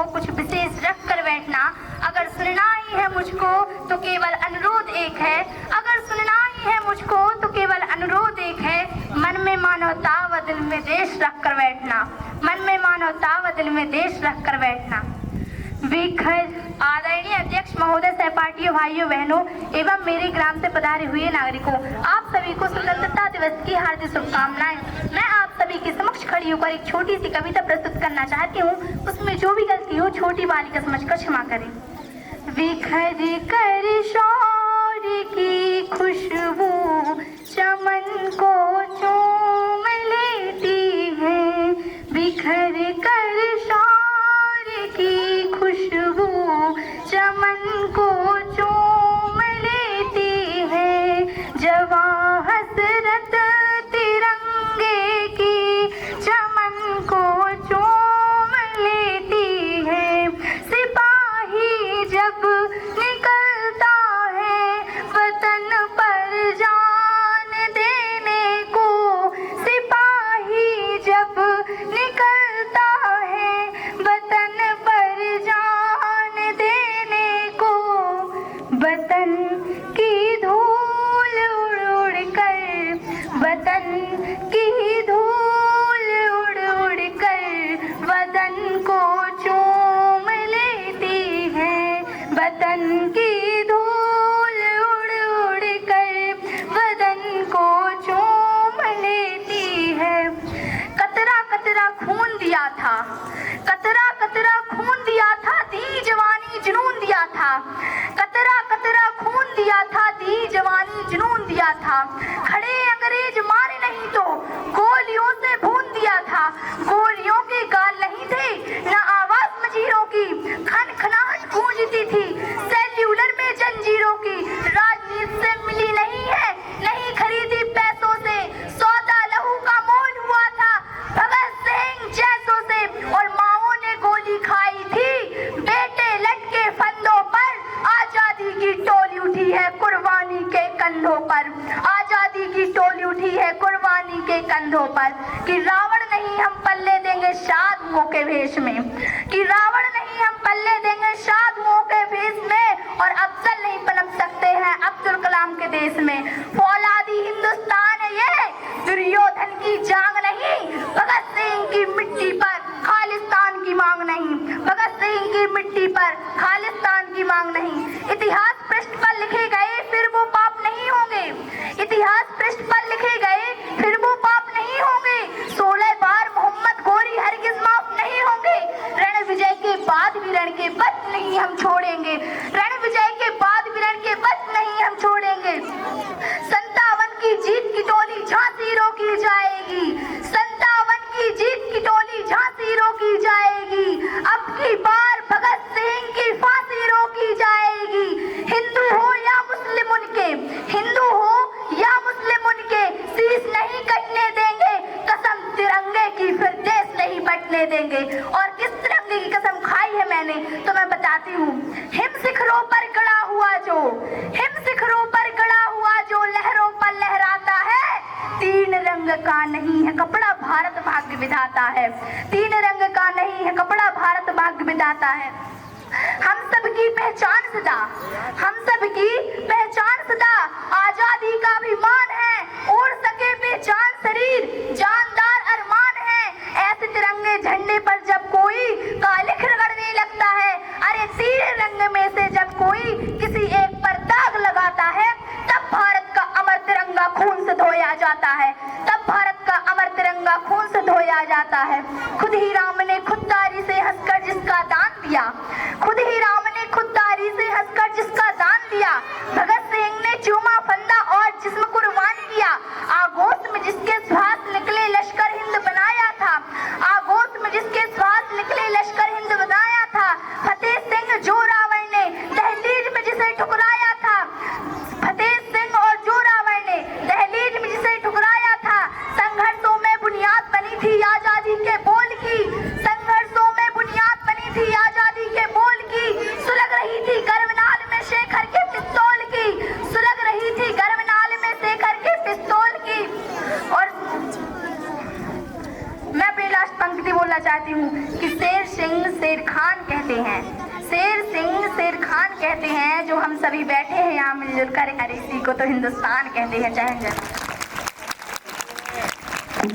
कुछ विशेष रख कर बैठना। अगर सुनना ही है मुझको तो केवल अनुरोध एक है, अगर सुनना ही है मुझको तो केवल अनुरोध एक है, मन में मानवता व दिल में देश रख कर बैठना, मन में मानवता व दिल में देश रख कर बैठना। आदरणीय अध्यक्ष महोदय, सहपाठियों, भाइयों बहनों एवं मेरे ग्राम से पधारे हुए नागरिकों, आप सभी को स्वतंत्रता दिवस की हार्दिक शुभकामनाएं। मैं आप सभी के समक्ष खड़ी होकर एक छोटी सी कविता प्रस्तुत करना चाहती हूँ। उसमें जो भी गलती हो छोटी बालिका समझकर क्षमा करें। बिखर कर शौर्य की खुशबू चमन को चूम लेती है, बिखर कर शौर्य की खुशबू चमन को चूम लेती है, जवां हसरत तिरंगे की चमन को चूम लेती है, सिपाही जब निकलता है वतन पर जान देने को, सिपाही जब निकलता है वतन पर जान देने को, वतन की धूल उड़ उड़ कर, वतन की धूल उड़ उड़ कर वतन को चूम लेती है, वतन की धूल उड़ उड़ कर वतन को चूम लेती है। कतरा कतरा खून दिया था, कतरा कतरा खून दिया था, दी जवानी जुनून दिया था, कतरा कतरा खून दिया था, दी जवानी जुनून दिया था, खड़े अंग्रेज मारे नहीं तो गोलियों से भून दिया था, गोलियों के गाल नहीं थे न आवाज मजीरों की, खन खनाहट गूंजती थी सेल्यूलर में जंजीरों की, राजनीति से मिली नहीं है, नहीं खरीदी पैसों से, सौदा लहू का मोल हुआ था भगत सिंह जैसों से, और माओ ने गोली खाई थी बेटे लटके फंदों पर, आजादी की टोली उठी है कुर्बानी के कंधों पर, आजादी की टोली उठी है कुर्बानी के कंधों पर, कि रावण नहीं हम पल्ले देंगे साधुओं के भेष में, कि रावण नहीं हम पल्ले देंगे साधुओं के भेष में, और अफजल नहीं पनप सकते हैं अब्दुल कलाम के देश में, फौलादी हिंदुस्तान है ये दुर्योधन की जांग नहीं, भगत सिंह की मिट्टी पर खालिस्तान की मांग नहीं, भगत सिंह की मिट्टी पर खालिस्तान की मांग नहीं। इतिहास पृष्ठ पर लिखे गए फिर वो पाप नहीं होंगे, इतिहास पृष्ठ पर लिखे गए फिर वो पाप नहीं होंगे, 16 बार मोहम्मद गोरी हरगिज माफ नहीं होंगे, रण विजय के बाद भी रण के बत नहीं हम छोड़ेंगे, रण विजय के बाद भी रण के बत नहीं हम छोड़ेंगे। 57 की जीत की टोली झांसी रोकी जाएगी, 57 की जीत की टोली झांसी रोकी जाएगी, अब की बार भगत सिंह की फांसी रोकी जाएगी, हिंदू हो या मुस्लिम उनके, हिंदू हो या मुस्लिम उनके, शीश नहीं कटने देंगे, कसम तिरंगे की फिर देश नहीं बटने देंगे। और किस तिरंगे की कसम खाई है मैंने तो मैं बताती हूँ। हिम शिखरों पर गड़ा हुआ जो, हिम शिखरों पर गड़ा हुआ जो लहरों पर लहराता है, तीन रंग का नहीं है कपड़ा भारत भाग्य विधाता है, तीन रंग का नहीं है कपड़ा भारत भाग्य विधाता है। हम सबकी पहचान सदा, हम सबकी पहचान सदा आजादी का अभिमान है, उड़ सके बेजान शरीर जानदार अरमान है, ऐसे तिरंगे झंडे पर जब कोई कालिख रगड़ने लगता है, अरे तीन रंग में से जब कोई किसी एक पर दाग लगाता है, तब भारत का अमर तिरंगा खून से धोया जाता है, तब भारत का अमर तिरंगा खून से धोया जाता है। खुद ही राम ने खुददारी से हंसकर जिसका दान दिया, खुद ही राम ने खुददारी से हंसकर जिसका दान दिया, भगत सिंह ने चूमा फंदा और जिस्म कुर्बान किया, आगोश में जिसके श्वास निकले लश्कर हिंद बनाया था, आगोश में जिसके श्वास निकले लश्कर हिंद बनाया था, फतेह सिंह जो रावण ने दहलीज में जिसे ठुकराया था, फतेह सिंह और जो रावण ने दहलीज में जिसे ठुकराया था, संघर्षों में बुनियाद बनी थी आजादी के बोल की, संघर्षों में बुनियाद बनी थी आजादी के बोल की, सुलग रही थी गर्वनाल में शेखर के पिस्तौल की, सुलग रही थी गर्वनाल में शेखर के पिस्तौल की। और मैं अपनी लास्ट पंक्ति बोलना चाहती हूँ कि शेर सिंह शेर खान कह कहते हैं, शेर सिंह शेर खान कहते हैं, जो हम सभी बैठे हैं यहाँ मिलजुल कर, इसी को तो हिंदुस्तान कहते हैं। जय हिंद।